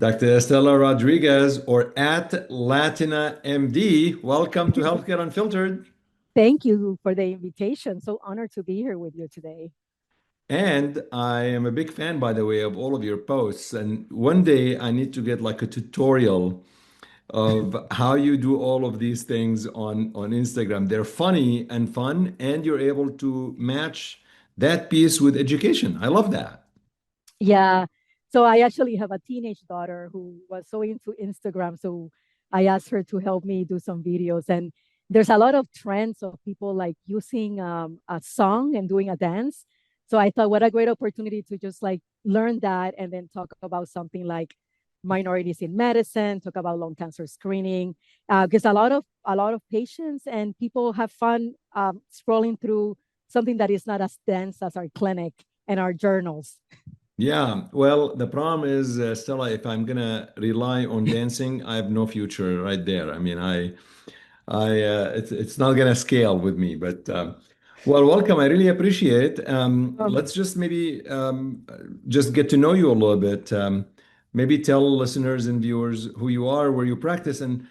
Dr. Estela Rodriguez, or at Latina MD, welcome to Healthcare Unfiltered. Thank you for the invitation. So honored to be here with you today. And I am a big fan, by the way, of all of your posts. And one day I need to get like a tutorial of how you do all of these things on Instagram. They're funny and fun, and you're able to match that piece with education. I love that. Yeah. So I actually have a teenage daughter who was so into Instagram. So I asked her to help me do some videos. And there's a lot of trends of people like using a song and doing a dance. So I thought, what a great opportunity to just like learn that and then talk about something like minorities in medicine, talk about lung cancer screening, because a lot of patients and people have fun scrolling through something that is not as dense as our clinic and our journals. Yeah, well, the problem is, Stella, if I'm gonna rely on dancing, I have no future right there. I mean, it's not gonna scale with me. But well, welcome. I really appreciate it. Um, Let's just maybe just get to know you a little bit. Maybe tell listeners and viewers who you are, where you practice, and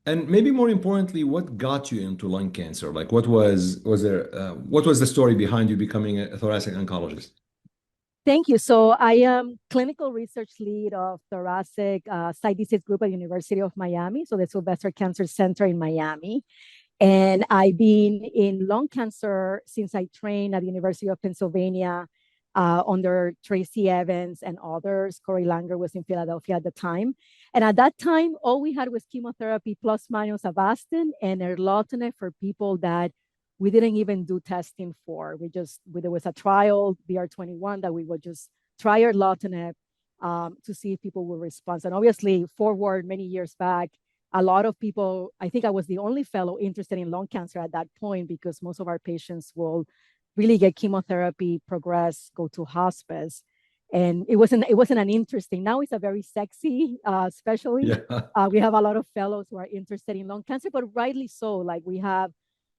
maybe more importantly, what got you into lung cancer? Like, what was the story behind you becoming a thoracic oncologist? Thank you. So I am clinical research lead of thoracic site disease group at University of Miami, so the Sylvester Cancer Center in Miami. And I've been in lung cancer since I trained at the University of Pennsylvania under Tracy Evans and others. Corey Langer was in Philadelphia at the time. And at that time, all we had was chemotherapy plus minus Avastin and erlotinib for people that we didn't even do testing for. There was a trial, BR21, that we would just try erlotinib to see if people would respond. And obviously, forward many years back, a lot of people, I think I was the only fellow interested in lung cancer at that point because most of our patients will really get chemotherapy, progress, go to hospice. And it wasn't an interesting. Now it's a very sexy, especially. Yeah. We have a lot of fellows who are interested in lung cancer, but rightly so. Like we have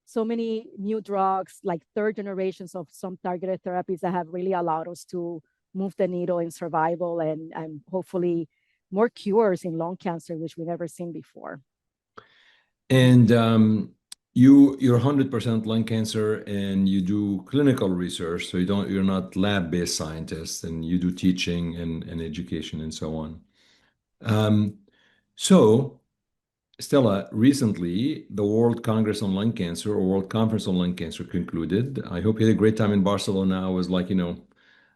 so many new drugs, like third generations of some targeted therapies that have really allowed us to move the needle in survival and hopefully more cures in lung cancer, which we've never seen before. And you're 100% lung cancer and you do clinical research, so you're not lab-based scientists and you do teaching and education and so on. Um, so Stella, recently the World Congress on Lung Cancer or World Conference on Lung Cancer concluded. I hope you had a great time in Barcelona. I was like,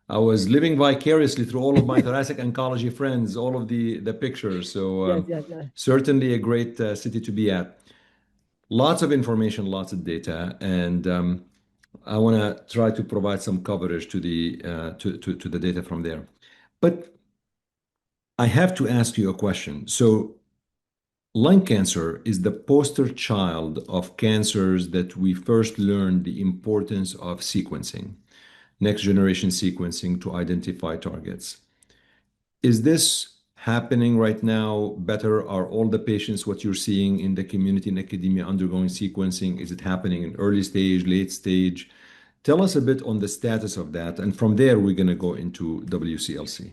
I was living vicariously through all of my thoracic oncology friends, all of the pictures. So Yes, yes, yes. certainly a great city to be at. Lots of information, lots of data, and I want to try to provide some coverage to the data from there. But I have to ask you a question. So lung cancer is the poster child of cancers that we first learned the importance of sequencing, next generation sequencing to identify targets. Is this happening right now better? Are all the patients what you're seeing in the community and academia undergoing sequencing? Is it happening in early stage, late stage? Tell us a bit on the status of that. And from there, we're going to go into WCLC.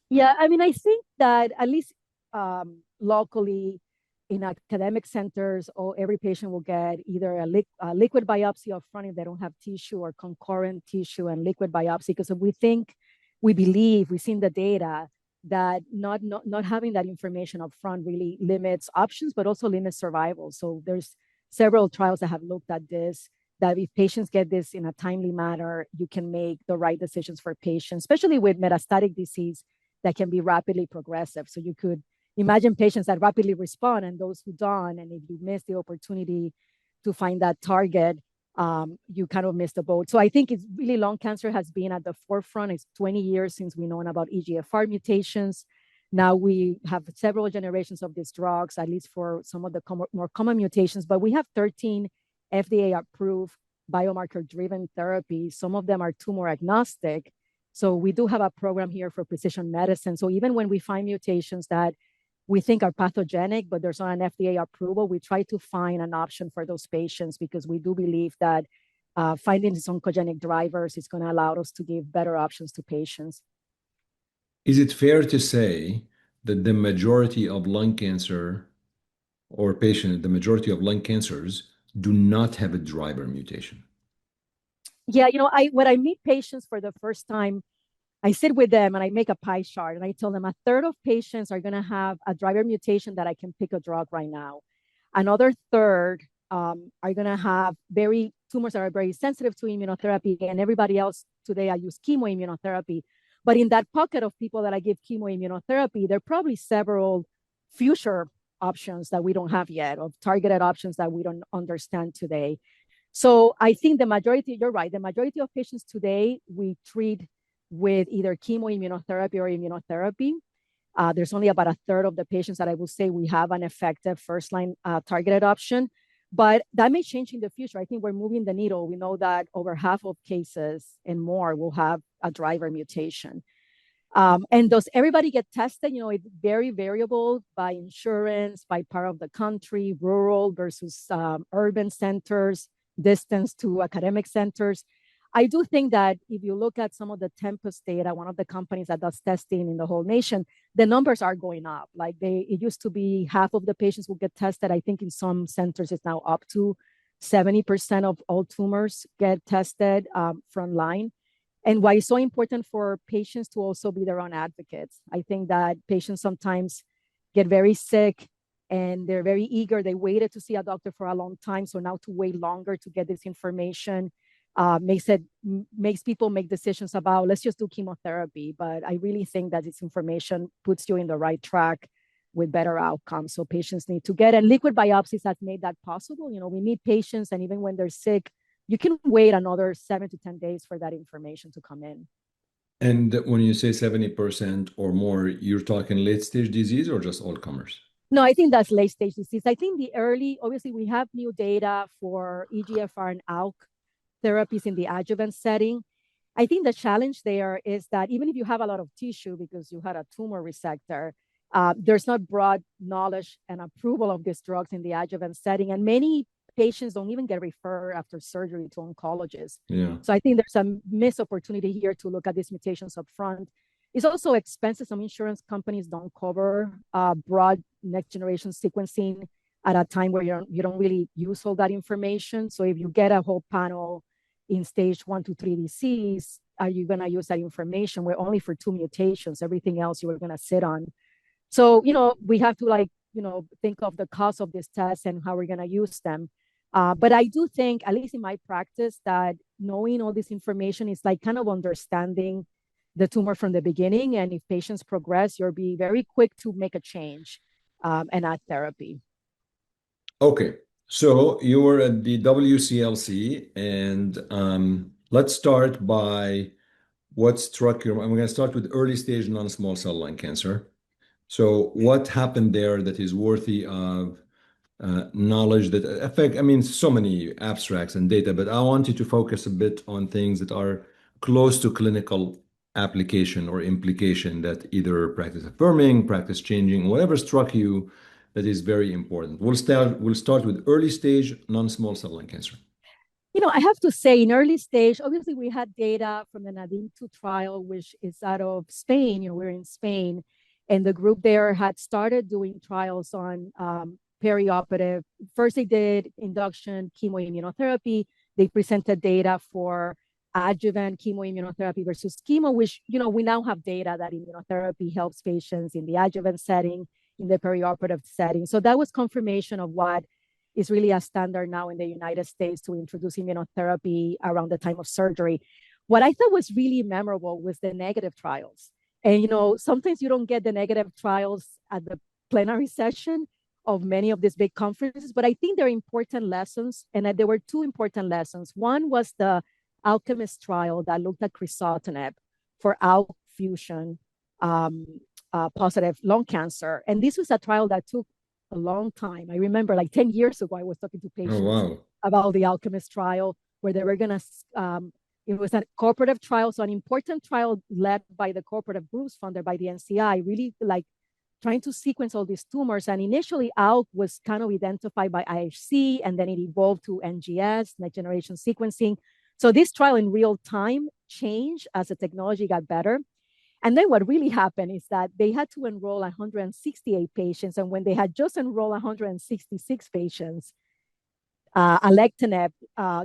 Yeah, I mean, I think that at least locally in academic centers, or every patient will get either a liquid biopsy up front if they don't have tissue, or concurrent tissue and liquid biopsy. Because we believe, we've seen the data that not having that information up front really limits options, but also limits survival. So there's several trials that have looked at this, that if patients get this in a timely manner, you can make the right decisions for patients, especially with metastatic disease that can be rapidly progressive. So you could imagine patients that rapidly respond and those who don't. And if you miss the opportunity to find that target, you kind of miss the boat. So I think it's really, lung cancer has been at the forefront. It's 20 years since we known about EGFR mutations. Now we have several generations of these drugs, at least for some of the more common mutations, but we have 13 FDA approved biomarker driven therapies. Some of them are tumor agnostic. So we do have a program here for precision medicine. So even when we find mutations that we think are pathogenic, but there's not an FDA approval, we try to find an option for those patients, because we do believe that finding these oncogenic drivers is going to allow us to give better options to patients. Is it fair to say that the majority of lung cancer the majority of lung cancers do not have a driver mutation. Yeah, when I meet patients for the first time, I sit with them and I make a pie chart and I tell them a third of patients are going to have a driver mutation that I can pick a drug right now. Another third are going to have tumors that are very sensitive to immunotherapy, and everybody else today I use chemoimmunotherapy. But in that pocket of people that I give chemoimmunotherapy, there are probably several future options that we don't have yet, of targeted options that we don't understand today. So I think you're right, the majority of patients today we treat with either chemoimmunotherapy or immunotherapy. There's only about a third of the patients that I will say we have an effective first-line targeted option, but that may change in the future. I think we're moving the needle. We know that over half of cases and more will have a driver mutation. And does everybody get tested? It's very variable by insurance, by part of the country, rural versus urban centers, distance to academic centers. I do think that if you look at some of the Tempus data, one of the companies that does testing in the whole nation, the numbers are going up. Like it used to be half of the patients will get tested. I think in some centers it's now up to 70% of all tumors get tested frontline. And why it's so important for patients to also be their own advocates. I think that patients sometimes get very sick and they're very eager. They waited to see a doctor for a long time. So now to wait longer to get this information makes people make decisions about, let's just do chemotherapy. But I really think that this information puts you in the right track with better outcomes. So patients need to get, and liquid biopsies have made that possible. We meet patients, and even when they're sick, you can wait another 7 to 10 days for that information to come in. And when you say 70% or more, you're talking late stage disease or just all comers? No, I think that's late stage disease. I think obviously we have new data for EGFR and ALK therapies in the adjuvant setting. I think the challenge there is that even if you have a lot of tissue because you had a tumor resector, there's not broad knowledge and approval of these drugs in the adjuvant setting. And many patients don't even get referred after surgery to oncologists. Yeah. So I think there's a missed opportunity here to look at these mutations up front. It's also expensive. Some insurance companies don't cover broad next generation sequencing at a time where you don't really use all that information. So if you get a whole panel in stage 1 to 3 disease, are you going to use that information? We're only for 2 mutations. Everything else you were going to sit on. So, we have to think of the cost of this test and how we're going to use them. But I do think, at least in my practice, that knowing all this information is like kind of understanding the tumor from the beginning. And if patients progress, you'll be very quick to make a change and add therapy. Okay. So you were at the WCLC, and let's start by what struck you. I'm going to start with early stage non-small cell lung cancer. So what happened there that is worthy of knowledge that affect, so many abstracts and data, but I want you to focus a bit on things that are close to clinical application or implication, that either practice affirming, practice changing, whatever struck you that is very important. We'll start with early stage non-small cell lung cancer. I have to say, in early stage, obviously we had data from the NADIM-2 trial, which is out of Spain. We're in Spain, and the group there had started doing trials on perioperative. First, they did induction chemoimmunotherapy. They presented data for adjuvant chemoimmunotherapy versus chemo, which, we now have data that immunotherapy helps patients in the adjuvant setting, in the perioperative setting. So that was confirmation of what is really a standard now in the United States to introduce immunotherapy around the time of surgery. What I thought was really memorable was the negative trials. And, sometimes you don't get the negative trials at the plenary session of many of these big conferences, but I think they're important lessons. And there were 2 important lessons. One was the ALCHEMIST trial that looked at crizotinib for ALK-fusion positive lung cancer. And this was a trial that took a long time. I remember 10 years ago, I was talking to patients about the ALCHEMIST trial, where they were going to, it was a cooperative trial. So an important trial led by the cooperative groups funded by the NCI, really trying to sequence all these tumors. And initially ALK was kind of identified by IHC, and then it evolved to NGS, next generation sequencing. So this trial in real time changed as the technology got better. And then what really happened is that they had to enroll 168 patients. And when they had just enrolled 166 patients, alectinib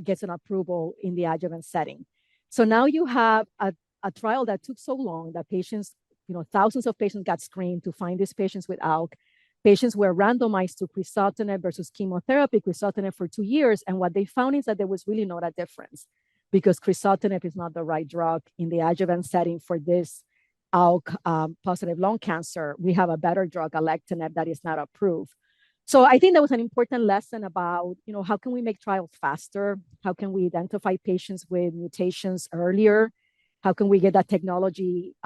gets an approval in the adjuvant setting. So now you have a trial that took so long that patients, thousands of patients got screened to find these patients with ALK. Patients were randomized to crizotinib versus chemotherapy, crizotinib for 2 years. And what they found is that there was really not a difference because crizotinib is not the right drug in the adjuvant setting for this ALK positive lung cancer. We have a better drug, alectinib, that is not approved. So I think that was an important lesson about, how can we make trials faster? How can we identify patients with mutations earlier? How can we get that technology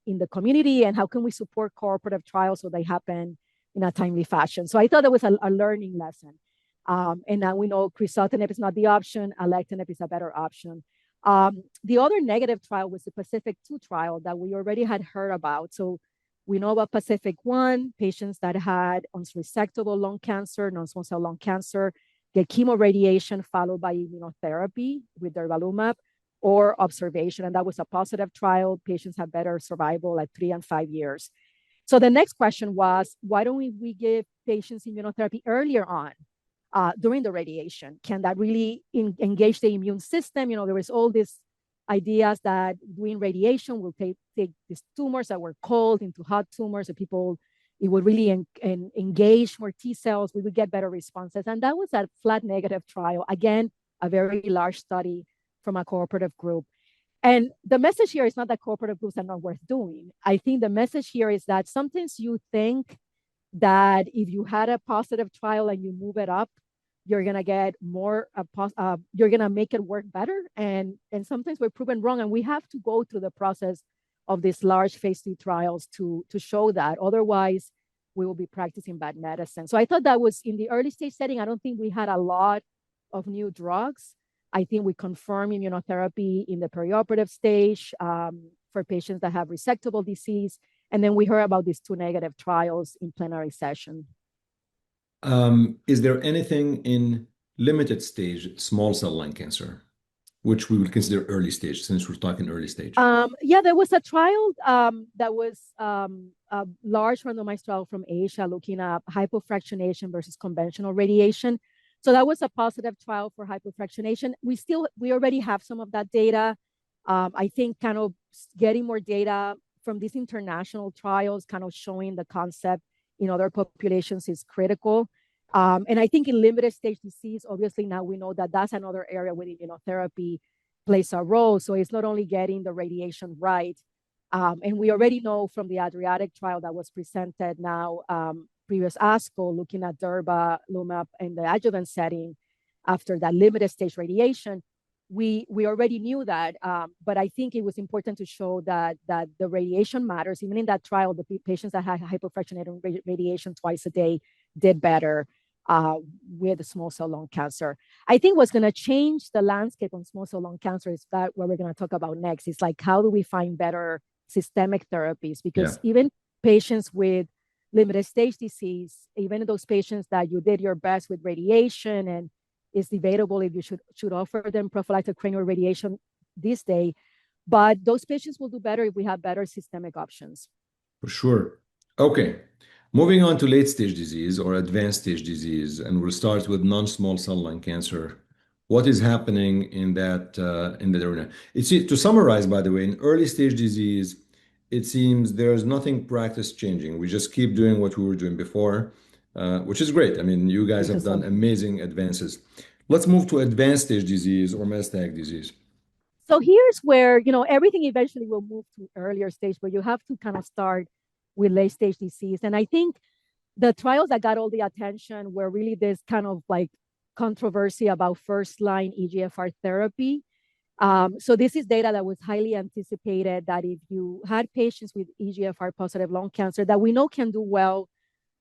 in the community? And how can we support cooperative trials so they happen in a timely fashion? So I thought that was a learning lesson. And now we know crizotinib is not the option. Alectinib is a better option. The other negative trial was the Pacific-2 trial that we already had heard about. So we know about Pacific-1, patients that had unresectable lung cancer, non-small cell lung cancer, get chemoradiation followed by immunotherapy with durvalumab or observation. And that was a positive trial. Patients have better survival at 3 and 5 years. So the next question was, why don't we give patients immunotherapy earlier on during the radiation? Can that really engage the immune system? There was all these ideas that doing radiation will take these tumors that were cold into hot tumors, and it would really engage more T cells. We would get better responses. And that was a flat negative trial. Again, a very large study from a cooperative group. And the message here is not that cooperative groups are not worth doing. I think the message here is that sometimes you think that if you had a positive trial and you move it up, you're going to get more, you're going to make it work better. And sometimes we're proven wrong. And we have to go through the process of these large phase 3 trials to show that. Otherwise, we will be practicing bad medicine. So I thought that was in the early stage setting. I don't think we had a lot of new drugs. I think we confirm immunotherapy in the perioperative stage for patients that have resectable disease. And then we heard about these 2 negative trials in plenary session. Is there anything in limited stage small cell lung cancer, which we would consider early stage, since we're talking early stage? Yeah, there was a trial that was a large randomized trial from Asia looking at hypofractionation versus conventional radiation. So that was a positive trial for hypofractionation. We already have some of that data. I think kind of getting more data from these international trials, kind of showing the concept in other populations is critical. And I think in limited stage disease, obviously now we know that that's another area where immunotherapy plays a role. So it's not only getting the radiation right. And we already know from the Adriatic trial that was presented now, previous ASCO, looking at durvalumab in the adjuvant setting after that limited stage radiation, we already knew that, but I think it was important to show that the radiation matters. Even in that trial, the patients that had hypofractionated radiation twice a day did better with small cell lung cancer. I think what's going to change the landscape on small cell lung cancer is that what we're going to talk about next. It's like, how do we find better systemic therapies? Because even patients with limited stage disease, even those patients that you did your best with radiation, and it's debatable if you should offer them prophylactic cranial radiation this day, but those patients will do better if we have better systemic options. For sure. Okay. Moving on to late stage disease or advanced stage disease, and we'll start with non-small cell lung cancer. What is happening in that in the arena? To summarize, by the way, in early stage disease, it seems there's nothing practice changing. We just keep doing what we were doing before, which is great. I mean, you guys have done amazing advances. Let's move to advanced stage disease or metastatic disease. So here's where, everything eventually will move to earlier stage, but you have to kind of start with late stage disease. And I think the trials that got all the attention were really this kind of like controversy about first line EGFR therapy. So this is data that was highly anticipated, that if you had patients with EGFR positive lung cancer that we know can do well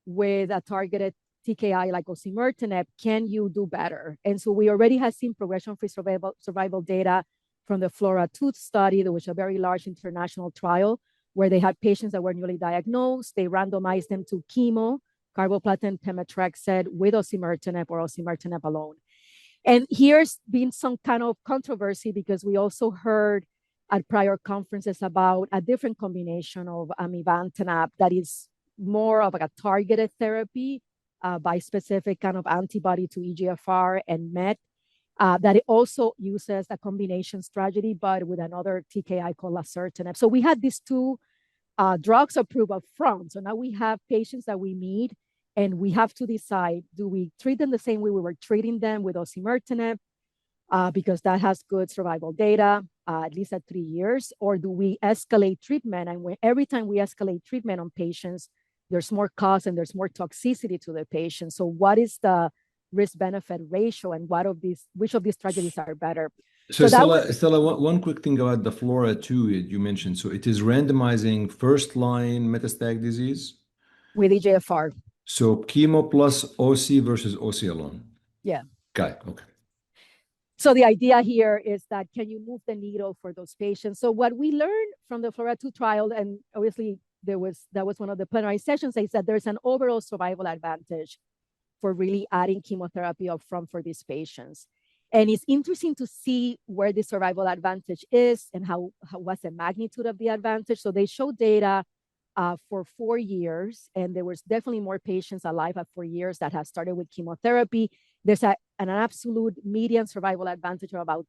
with a targeted TKI like osimertinib, can you do better? And so we already have seen progression-free survival data from the FLAURA2 study, which was a very large international trial where they had patients that were newly diagnosed. They randomized them to chemo, carboplatin, pemetrexed with osimertinib or osimertinib alone. And here's been some kind of controversy because we also heard at prior conferences about a different combination of amivantamab that is more of like a targeted therapy, bispecific kind of antibody to EGFR and MET, that it also uses a combination strategy, but with another TKI called lazertinib. So we had these two drugs approved up front. So now we have patients that we meet, and we have to decide, do we treat them the same way we were treating them with osimertinib, because that has good survival data, at least at 3 years, or do we escalate treatment? And every time we escalate treatment on patients, there's more cost and there's more toxicity to the patient. So what is the risk-benefit ratio, and which of these strategies are better? So Stella, one quick thing about the FLAURA2 you mentioned. So it is randomizing first-line metastatic disease? With EGFR. So chemo plus OC versus OC alone? Yeah. Got it, okay. So the idea here is that, can you move the needle for those patients? So what we learned from the FLAURA2 trial, and obviously that was one of the plenary sessions, is that there's an overall survival advantage for really adding chemotherapy upfront for these patients. And it's interesting to see where the survival advantage is and what's the magnitude of the advantage. So they show data for 4 years, and there was definitely more patients alive at 4 years that have started with chemotherapy. There's an absolute median survival advantage of about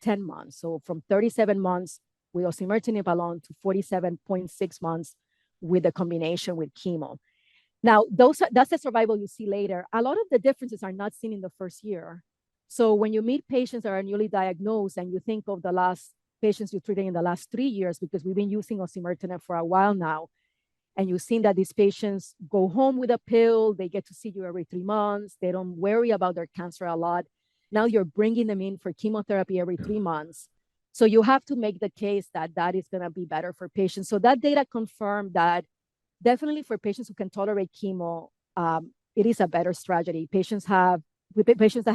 10 months. So from 37 months with osimertinib alone to 47.6 months with the combination with chemo. Now, that's the survival you see later. A lot of the differences are not seen in the first year. So when you meet patients that are newly diagnosed and you think of the last patients you treated in the last 3 years, because we've been using osimertinib for a while now, and you've seen that these patients go home with a pill, they get to see you every 3 months, they don't worry about their cancer a lot. Now you're bringing them in for chemotherapy every 3 months. So you have to make the case that that is going to be better for patients. So that data confirmed that definitely for patients who can tolerate chemo, it is a better strategy. Patients that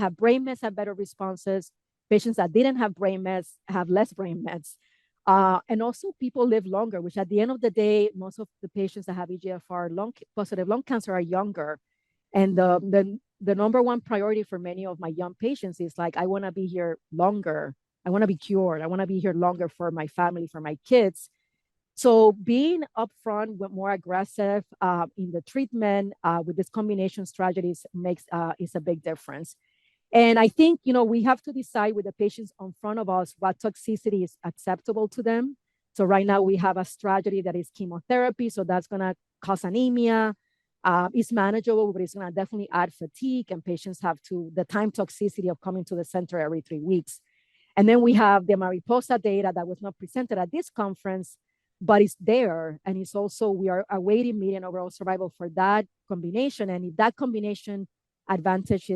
have brain mets have better responses. Patients that didn't have brain mets have less brain mets. And also people live longer, which at the end of the day, most of the patients that have EGFR positive lung cancer are younger. And the number one priority for many of my young patients is like, I want to be here longer. I want to be cured. I want to be here longer for my family, for my kids. So being upfront, more aggressive in the treatment with this combination strategies is a big difference. And I think, we have to decide with the patients in front of us what toxicity is acceptable to them. So right now we have a strategy that is chemotherapy. So that's going to cause anemia. It's manageable, but it's going to definitely add fatigue, and patients have the time toxicity of coming to the center every 3 weeks. And then we have the MARIPOSA data that was not presented at this conference, but it's there. And it's also, we are awaiting median overall survival for that combination. And if that combination advantage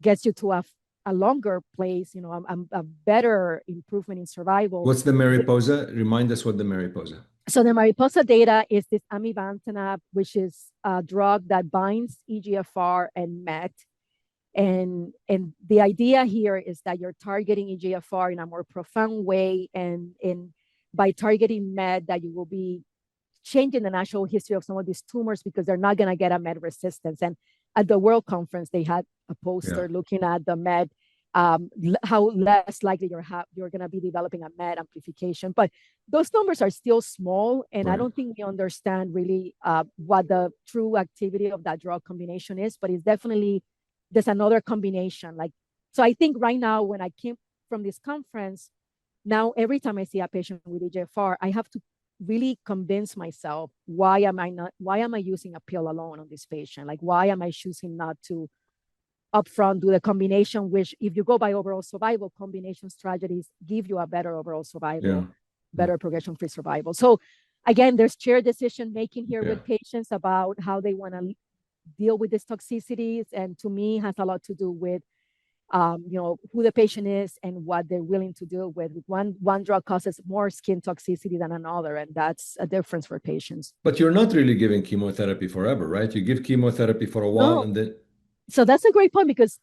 gets you to a longer place, a better improvement in survival. What's the MARIPOSA? Remind us what the MARIPOSA. So the MARIPOSA data is this amivantamab, which is a drug that binds EGFR and MET. And the idea here is that you're targeting EGFR in a more profound way, and by targeting MET, that you will be changing the natural history of some of these tumors, because they're not going to get a MET resistance. And at the World Conference, they had a poster looking at the MET, how less likely you're going to be developing a MET amplification. But those numbers are still small, and I don't think we understand really what the true activity of that drug combination is, but it's definitely, there's another combination. So I think right now, when I came from this conference, now every time I see a patient with EGFR, I have to really convince myself, why am I using a pill alone on this patient? Why am I choosing not to upfront do the combination, which if you go by overall survival, combination strategies give you a better overall survival, better progression-free survival. So again, there's shared decision making here with patients about how they want to deal with these toxicities. And to me, has a lot to do with who the patient is and what they're willing to deal with. One drug causes more skin toxicity than another, and that's a difference for patients. But you're not really giving chemotherapy forever, right? You give chemotherapy for a while, and then. So that's a great point, because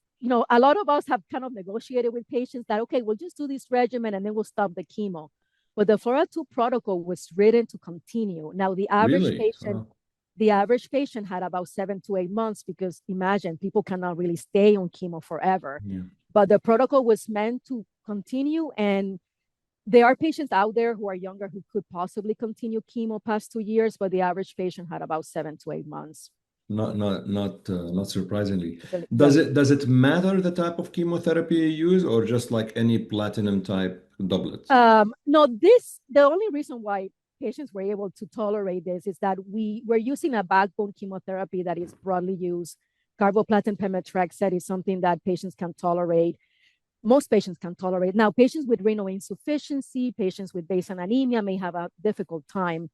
a lot of us have kind of negotiated with patients that, okay, we'll just do this regimen and then we'll stop the chemo. But the FLAURA2 protocol was written to continue. Now the average patient. The average patient had about 7 to 8 months, because imagine, people cannot really stay on chemo forever. But the protocol was meant to continue, and There are patients out there who are younger who could possibly continue chemo past 2 years, but the average patient had about 7 to 8 months. Not surprisingly. Yeah. Does it matter the type of chemotherapy you use, or just like any platinum type doublet? No, the only reason why patients were able to tolerate this is that we were using a backbone chemotherapy that is broadly used. Carboplatin pemetrexed is something that patients can tolerate. Most patients can tolerate. Now, patients with renal insufficiency, patients with base anemia may have a difficult time,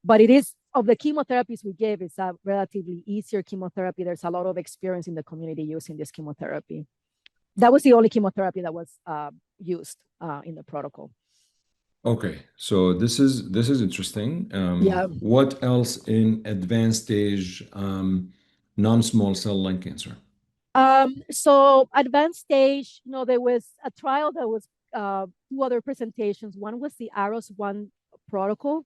but it is, of the chemotherapies we give, it's a relatively easier chemotherapy. There's a lot of experience in the community using this chemotherapy. That was the only chemotherapy that was used in the protocol. Okay, so this is interesting. Yeah. What else in advanced stage non-small cell lung cancer? So advanced stage, there was a trial that was two other presentations. One was the ARROS-1 protocol.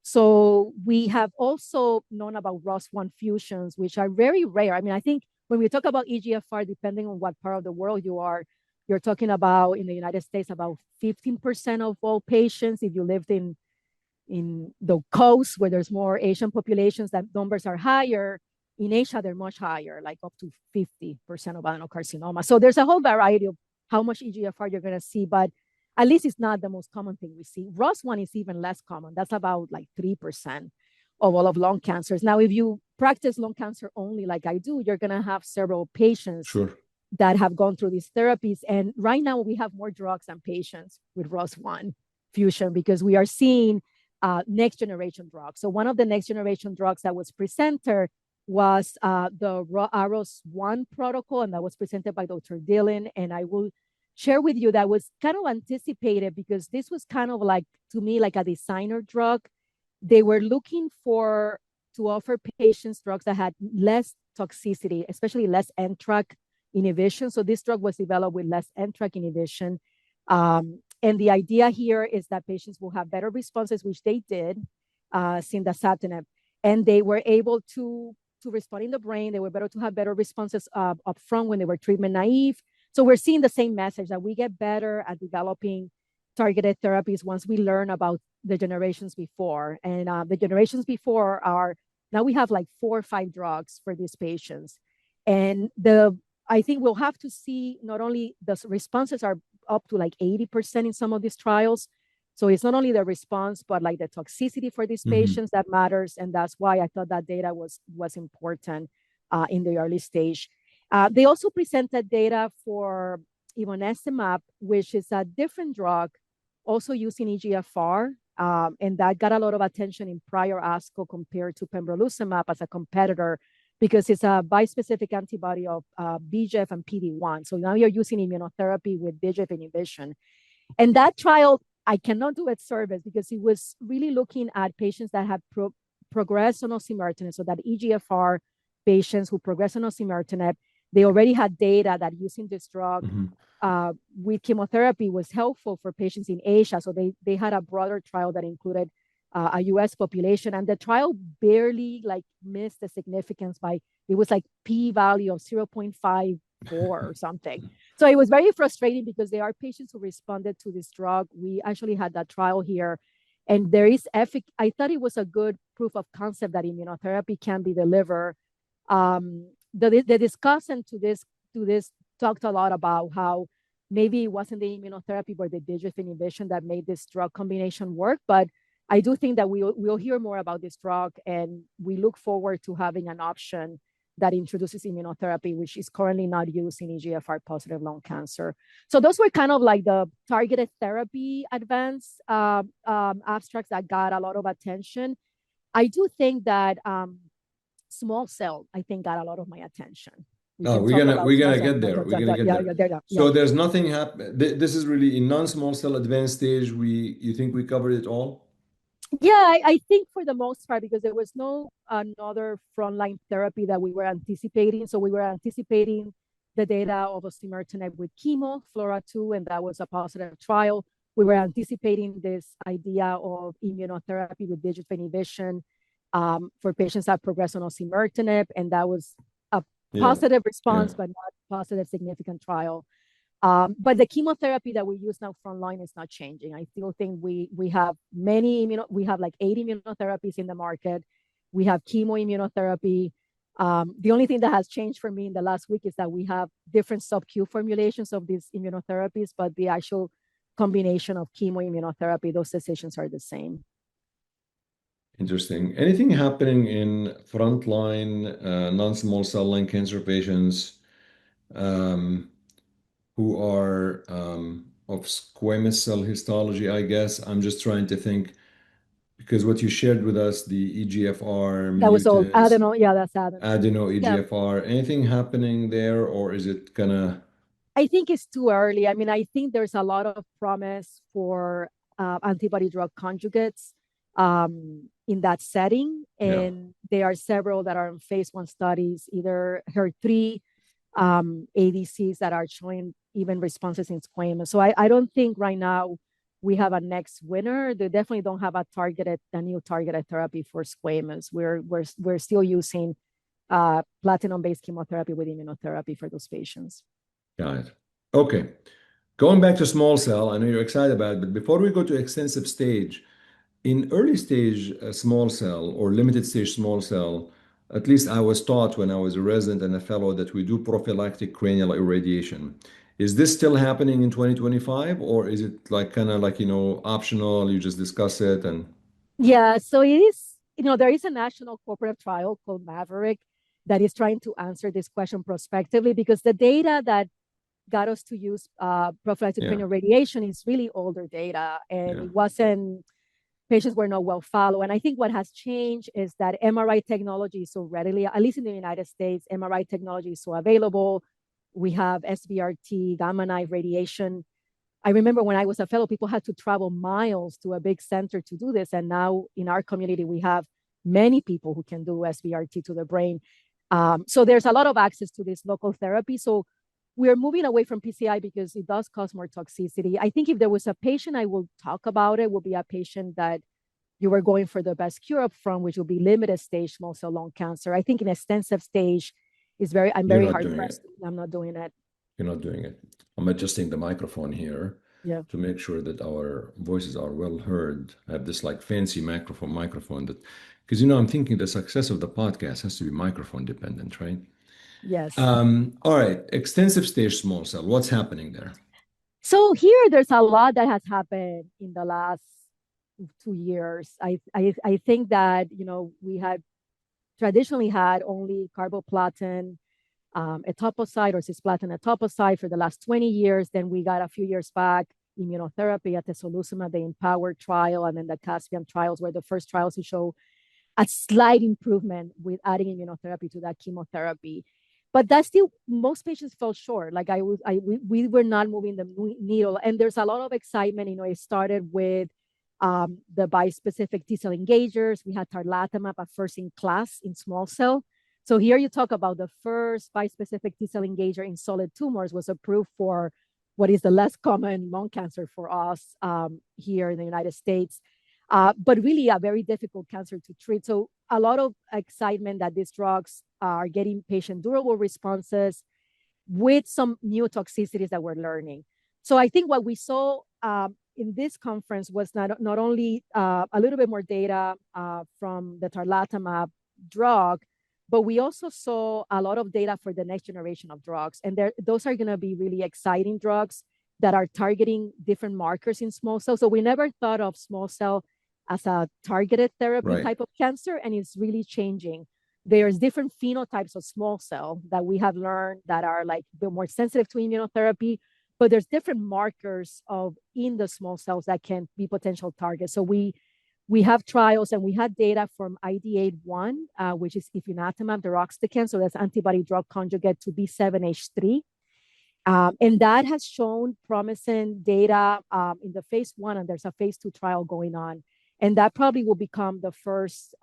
So we have also known about ROS1 fusions, which are very rare. I mean, I think when we talk about EGFR, depending on what part of the world you are, you're talking about in the United States, about 15% of all patients. If you lived in the coast where there's more Asian populations, that numbers are higher. In Asia, they're much higher, like up to 50% of adenocarcinoma. So there's a whole variety of how much EGFR you're going to see, but at least it's not the most common thing we see. ROS1 is even less common. That's about like 3% of all of lung cancers. Now, if you practice lung cancer only like I do, you're going to have several patients that have gone through these therapies. And right now, we have more drugs than patients with ROS1 fusion because we are seeing next generation drugs. So one of the next generation drugs that was presented was the ARROS-1 protocol, and that was presented by Dr. Dillon. And I will share with you that was kind of anticipated because this was kind of like, to me, like a designer drug. They were looking to offer patients drugs that had less toxicity, especially less NTRK inhibition. So this drug was developed with less NTRK inhibition. And the idea here is that patients will have better responses, which they did, sindasatinib. And they were able to respond in the brain. They were better to have better responses up front when they were treatment naive. So we're seeing the same message that we get better at developing targeted therapies once we learn about the generations before. And the generations before are, now we have like 4 or 5 drugs for these patients. And I think we'll have to see not only the responses are up to like 80% in some of these trials. So it's not only the response, but like the toxicity for these patients that matters. And that's why I thought that data was important in the early stage. They also presented data for ivonescimab, which is a different drug, also using EGFR. And that got a lot of attention in prior ASCO compared to pembrolizumab as a competitor, because it's a bispecific antibody of VEGF and PD-1. So now you're using immunotherapy with VEGF inhibition. And that trial, I cannot do it service because it was really looking at patients that had progressed on osimertinib. So that EGFR patients who progressed on osimertinib, they already had data that using this drug with chemotherapy was helpful for patients in Asia. So they had a broader trial that included a US population, and the trial barely like missed the significance by, it was like p-value of 0.54 or something. So it was very frustrating because there are patients who responded to this drug. We actually had that trial here, and there is I thought it was a good proof of concept that immunotherapy can be delivered. The discussant to this talked a lot about how maybe it wasn't the immunotherapy but the VEGF inhibition that made this drug combination work. But I do think that we'll hear more about this drug, and we look forward to having an option that introduces immunotherapy, which is currently not used in EGFR positive lung cancer. So those were kind of like the targeted therapy advanced abstracts that got a lot of attention. I do think that small cell, I think, got a lot of my attention. We're gonna get there. We're gonna get there. So there's nothing happened. This is really in non-small cell advanced stage. You think we covered it all? Yeah, I think for the most part, because there was no another frontline therapy that we were anticipating. So we were anticipating the data of osimertinib with chemo, FLAURA2, and that was a positive trial. We were anticipating this idea of immunotherapy with VEGF inhibition for patients that progress on osimertinib, and that was a positive response, but not positive significant trial. But the chemotherapy that we use now frontline is not changing. I still think we have we have like 80 immunotherapies in the market. We have chemoimmunotherapy. The only thing that has changed for me in the last week is that we have different sub-Q formulations of these immunotherapies, but the actual combination of chemoimmunotherapy, those decisions are the same. Interesting. Anything happening in frontline non-small cell lung cancer patients who are of squamous cell histology, I guess? I'm just trying to think because what you shared with us, the EGFR That was all mutants, adeno. Yeah, that's adeno. adeno Yeah, EGFR, anything happening there, or is it gonna? I think it's too early. I mean, I think there's a lot of promise for antibody drug conjugates in that setting. Yeah, And there are several that are in phase 1 studies, either HER3 ADCs that are showing even responses in squamous. So I don't think right now we have a next winner. They definitely don't have a new targeted therapy for squamous. We're still using platinum-based chemotherapy with immunotherapy for those patients. got it. Okay. Going back to small cell, I know you're excited about it, but before we go to extensive stage, in early stage small cell or limited stage small cell, at least I was taught when I was a resident and a fellow that we do prophylactic cranial irradiation. Is this still happening in 2025, or is it like kind of like, optional? You just discuss it and Yeah, so it is, there is a national cooperative trial called Maverick that is trying to answer this question prospectively because the data that got us to use prophylactic yeah, cranial radiation is really older data, and yeah, it wasn't, patients were not well followed. And I think what has changed is that MRI technology is so readily, at least in the United States, MRI technology is so available. We have SBRT, gamma knife radiation. I remember when I was a fellow, people had to travel miles to a big center to do this. And now in our community, we have many people who can do SBRT to the brain. So there's a lot of access to this local therapy. So we're moving away from PCI because it does cause more toxicity. I think if there was a patient I will talk about, it will be a patient that you were going for the best cure up front, which will be limited stage small cell lung cancer. I think in extensive stage I'm you're very not hard doing it. pressed. I'm not doing it. You're not doing it. I'm adjusting the microphone here Yeah. to make sure that our voices are well heard. I have this like fancy microphone that, because I'm thinking the success of the podcast has to be microphone dependent, right? Yes. All right, extensive stage small cell. What's happening there? So here there's a lot that has happened in the last 2 years. I think that, we had traditionally had only carboplatin etoposide or cisplatin etoposide for the last 20 years. Then we got a few years back immunotherapy, atezolizumab, the Empower trial, and then the Caspian trials were the first trials to show a slight improvement with adding immunotherapy to that chemotherapy. But that still, most patients fell short. Like we were not moving the needle. And there's a lot of excitement. It started with the bispecific T-cell engagers. We had tarlatamab, a first in class in small cell. So here you talk about the first bispecific T-cell engager in solid tumors was approved for what is the less common lung cancer for us here in the United States, but really a very difficult cancer to treat. So a lot of excitement that these drugs are getting patient durable responses with some new toxicities that we're learning. So I think what we saw in this conference was not only a little bit more data from the tarlatamab drug, but we also saw a lot of data for the next generation of drugs. And those are going to be really exciting drugs that are targeting different markers in small cell. So we never thought of small cell as a targeted therapy type of cancer, and it's really changing. There's different phenotypes of small cell that we have learned that are like a bit more sensitive to immunotherapy, but there's different markers in the small cells that can be potential targets. So we have trials and we had data from ID81, which is ifinatamab deruxtecan. So that's antibody drug conjugate to B7H3. And that has shown promising data in the phase 1, and there's a phase 2 trial going on. And that probably will become the first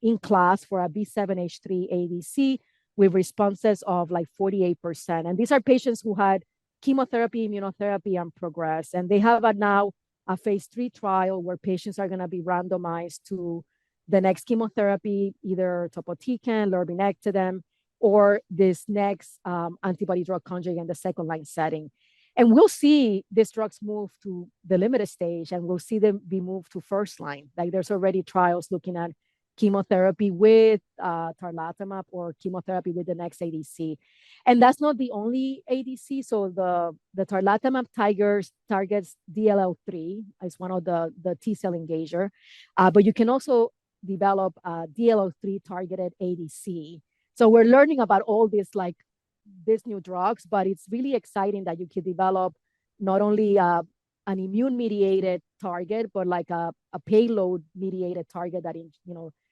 in class for a B7H3 ADC with responses of like 48%. And these are patients who had chemotherapy, immunotherapy, and progress. And they have now a phase 3 trial where patients are going to be randomized to the next chemotherapy, either topotecan, lurbinectedin, or this next antibody drug conjugate in the second line setting. And we'll see these drugs move to the limited stage, and we'll see them be moved to first line. Like there's already trials looking at chemotherapy with tarlatamab or chemotherapy with the next ADC. And that's not the only ADC. So the tarlatamab targets DLL3 as one of the T-cell engager. But you can also develop a DLL3 targeted ADC. So we're learning about all this, like these new drugs, but it's really exciting that you can develop not only an immune-mediated target, but like a payload-mediated target that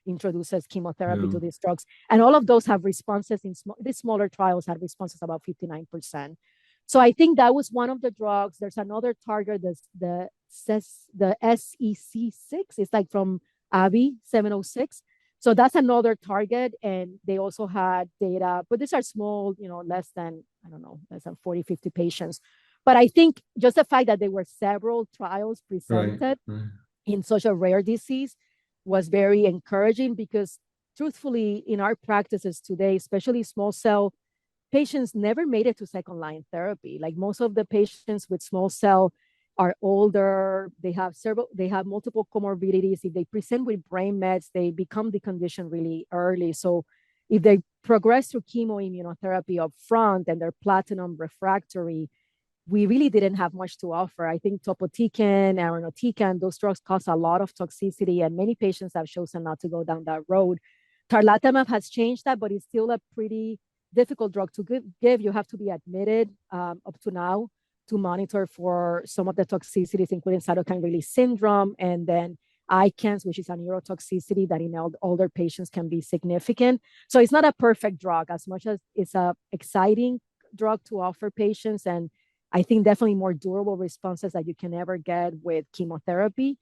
introduces chemotherapy to these drugs. And all of those have responses these smaller trials had responses about 59%. So I think that was one of the drugs. There's another target, the SEC6. It's like from AbbVie 706. So that's another target. And they also had data, but these are small, less than 40, 50 patients. But I think just the fact that there were several trials presented in such a rare disease was very encouraging, because truthfully, in our practices today, especially small cell, patients never made it to second line therapy. Like most of the patients with small cell are older, they have multiple comorbidities. If they present with brain mets, they become the condition really early. So if they progress through chemoimmunotherapy up front and they're platinum refractory, we really didn't have much to offer. I think topotecan, irinotecan, those drugs cause a lot of toxicity, and many patients have chosen not to go down that road. Tarlatamab has changed that, but it's still a pretty difficult drug to give. You have to be admitted up to now to monitor for some of the toxicities, including cytokine release syndrome, and then ICANS, which is a neurotoxicity that in older patients can be significant. So it's not a perfect drug, as much as it's an exciting drug to offer patients. And I think definitely more durable responses that you can ever get with chemotherapy.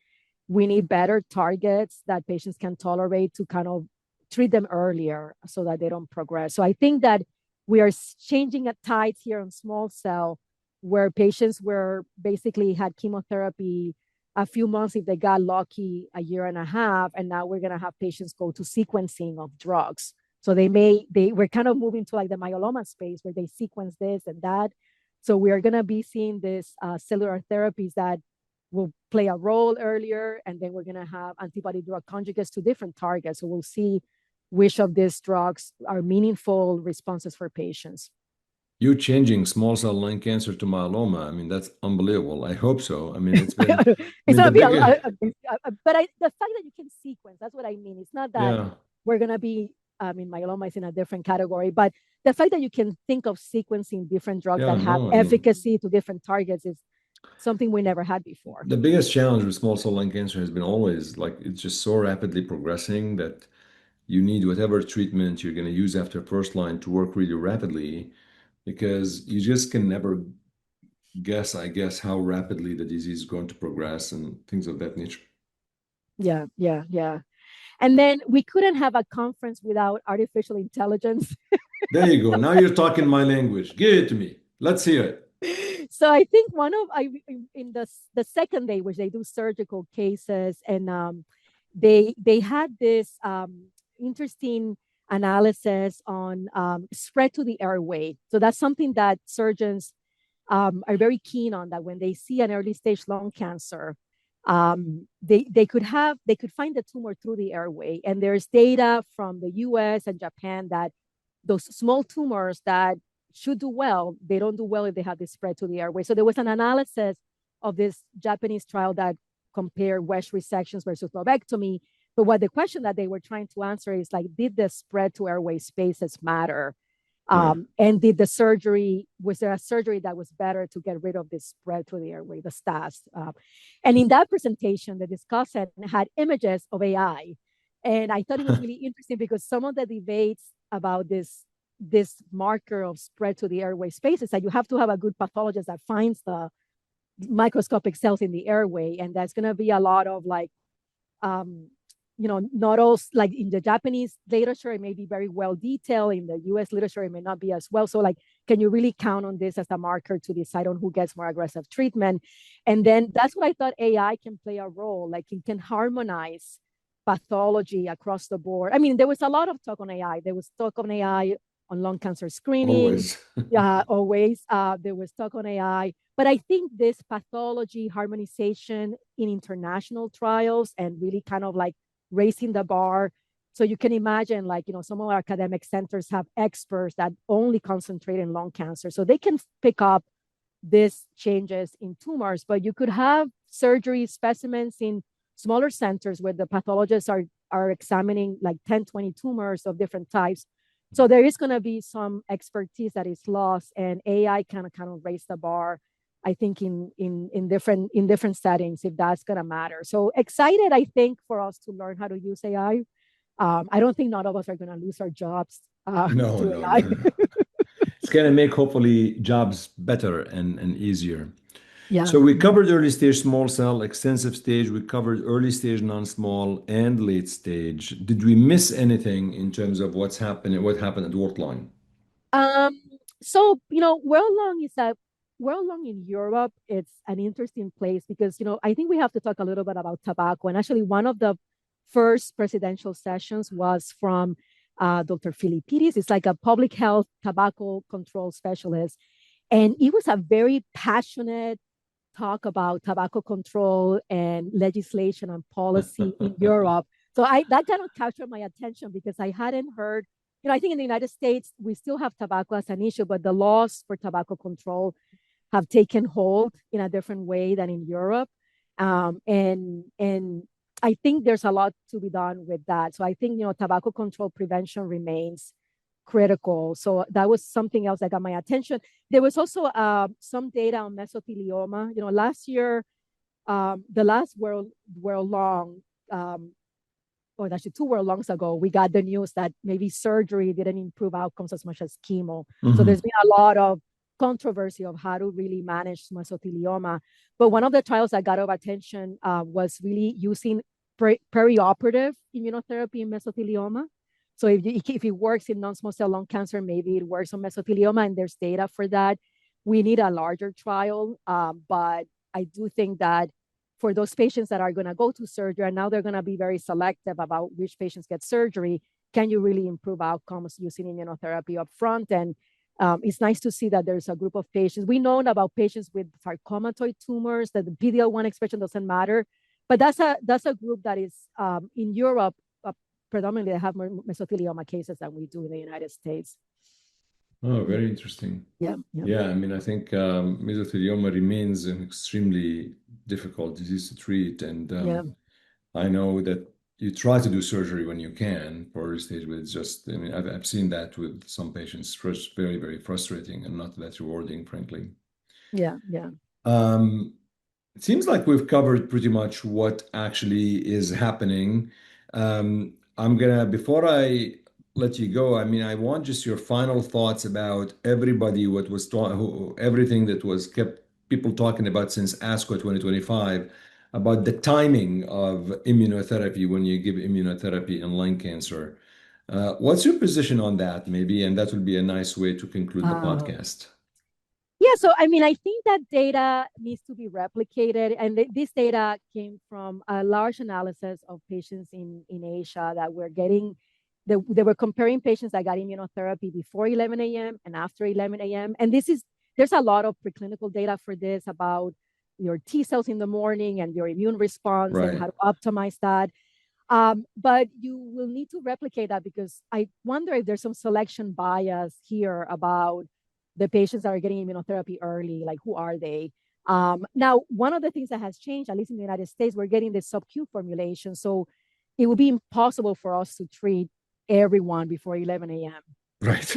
We need better targets that patients can tolerate to kind of treat them earlier so that they don't progress. So I think that we are changing at tides here on small cell, where patients were basically had chemotherapy a few months, if they got lucky, a year and a half, and now we're going to have patients go to sequencing of drugs. So we're kind of moving to like the myeloma space where they sequence this and that. So we are going to be seeing this cellular therapies that will play a role earlier, and then we're going to have antibody drug conjugates to different targets. So we'll see which of these drugs are meaningful responses for patients. You changing small cell lung cancer to myeloma. I mean, that's unbelievable. I hope so. I mean, it's been. But the fact that you can sequence, that's what I mean. It's not that we're going to be, myeloma is in a different category, but the fact that you can think of sequencing different drugs that have efficacy to different targets is something we never had before. The biggest challenge with small cell lung cancer has been always like it's just so rapidly progressing that you need whatever treatment you're going to use after first line to work really rapidly, because you just can never guess, I guess, how rapidly the disease is going to progress and things of that nature. Yeah. And then we couldn't have a conference without artificial intelligence. There you go. Now you're talking my language. Give it to me. Let's hear it. So I think in the second day, which they do surgical cases, and they had this interesting analysis on spread to the airway. So that's something that surgeons are very keen on, that when they see an early stage lung cancer, they could find the tumor through the airway. And there's data from the US and Japan that those small tumors that should do well, they don't do well if they have this spread to the airway. So there was an analysis of this Japanese trial that compared wedge resections versus lobectomy. But what the question that they were trying to answer is like, did the spread to airway spaces matter? And was there a surgery that was better to get rid of this spread through the airway, the STAS? And in that presentation, the discussant had images of AI. And I thought it was really interesting, because some of the debates about this marker of spread to the airway spaces, that you have to have a good pathologist that finds the microscopic cells in the airway. And that's going to be a lot of like, not all, like in the Japanese literature, it may be very well detailed. In the US literature, it may not be as well. So like, can you really count on this as a marker to decide on who gets more aggressive treatment? And then that's what I thought AI can play a role. Like it can harmonize pathology across the board. I mean, there was a lot of talk on AI. There was talk on AI lung cancer screening. Always. Yeah, always. They were stuck on AI. But I think this pathology harmonization in international trials and really kind of like raising the bar. So you can imagine, like, some of our academic centers have experts that only concentrate in lung cancer. So they can pick up these changes in tumors, but you could have surgery specimens in smaller centers where the pathologists are examining like 10, 20 tumors of different types. So there is going to be some expertise that is lost, and AI can kind of raise the bar, I think, in different settings, if that's going to matter. So excited, I think, for us to learn how to use AI. I don't think none of us are going to lose our jobs No, to no, AI. no. It's going to make hopefully jobs better and easier. Yeah. So we covered early stage small cell, extensive stage. We covered early stage non-small and late stage. Did we miss anything in terms of what happened at work line? Um, so, world long in Europe, it's an interesting place because, I think we have to talk a little bit about tobacco. And actually, one of the first presidential sessions was from Dr. Philippidis. It's like a public health tobacco control specialist. And it was a very passionate talk about tobacco control and legislation and policy in Europe. So that kind of captured my attention because I hadn't heard, I think in the United States, we still have tobacco as an issue, but the laws for tobacco control have taken hold in a different way than in Europe. And I think there's a lot to be done with that. So I think, tobacco control prevention remains critical. So that was something else that got my attention. There was also some data on mesothelioma. Last year, the last world long, or actually 2 world longs ago, we got the news that maybe surgery didn't improve outcomes as much as chemo. So there's been a lot of controversy of how to really manage mesothelioma. But one of the trials that got our attention was really using perioperative immunotherapy in mesothelioma. So if it works in non-small cell lung cancer, maybe it works on mesothelioma, and there's data for that. We need a larger trial, but I do think that for those patients that are going to go to surgery, and now they're going to be very selective about which patients get surgery, can you really improve outcomes using immunotherapy up front? And it's nice to see that there's a group of patients. We know about patients with sarcomatoid tumors, that the PD-L1 expression doesn't matter, but that's a group that is in Europe, predominantly they have more mesothelioma cases than we do in the United States. Oh, very interesting. Yeah. Yeah, I mean, I think mesothelioma remains an extremely difficult disease to treat. And I know that you try to do surgery when you can for early stage, but it's just, I mean, I've seen that with some patients. It's very, very frustrating and not that rewarding, frankly. Yeah. It seems like we've covered pretty much what actually is happening. Before I let you go, I mean, I want just your final thoughts about everybody, everything that was kept people talking about since ASCO 2025, about the timing of immunotherapy when you give immunotherapy in lung cancer. What's your position on that, maybe? And that would be a nice way to conclude the podcast. Yeah, so I mean, I think that data needs to be replicated. And this data came from a large analysis of patients in Asia that were getting, they were comparing patients that got immunotherapy before 11 a.m. and after 11 a.m. And there's a lot of preclinical data for this about your T cells in the morning and your immune response and how to optimize that. But you will need to replicate that because I wonder if there's some selection bias here about the patients that are getting immunotherapy early, like who are they? Now, one of the things that has changed, at least in the United States, we're getting this sub-Q formulation. So it would be impossible for us to treat everyone before 11 a.m. Right.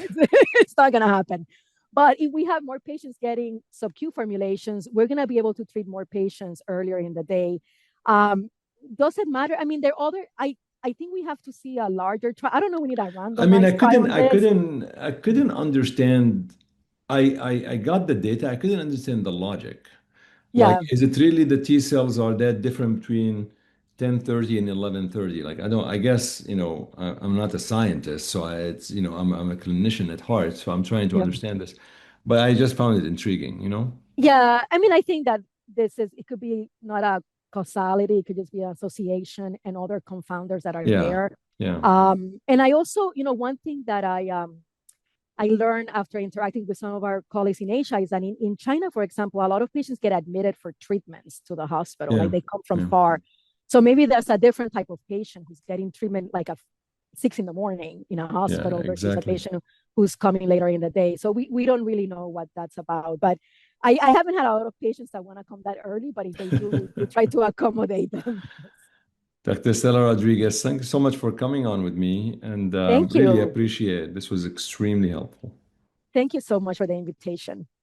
It's not going to happen. But if we have more patients getting sub-Q formulations, we're going to be able to treat more patients earlier in the day. Does it matter? I mean, I think we have to see a larger trial. I don't know. We need a randomized. I mean, I couldn't understand. I got the data. I couldn't understand the logic. Like, is it really the T cells are that different between 10:30 and 11:30? Like, I guess, I'm not a scientist, so I'm a clinician at heart, so I'm trying to understand this. But I just found it intriguing, Yeah, I mean, I think that it could be not a causality, it could just be an association and other confounders that are there. Yeah. And I also, one thing that I learned after interacting with some of our colleagues in Asia is that in China, for example, a lot of patients get admitted for treatments to the hospital, like they come from far. So maybe there's a different type of patient who's getting treatment like at 6 in the morning in a hospital versus a patient who's coming later in the day. So we don't really know what that's about. But I haven't had a lot of patients that want to come that early, but if they do, we try to accommodate them. Dr. Stella Rodriguez, thank you so much for coming on with me, and Thank you. really appreciate it. This was extremely helpful. Thank you so much for the invitation.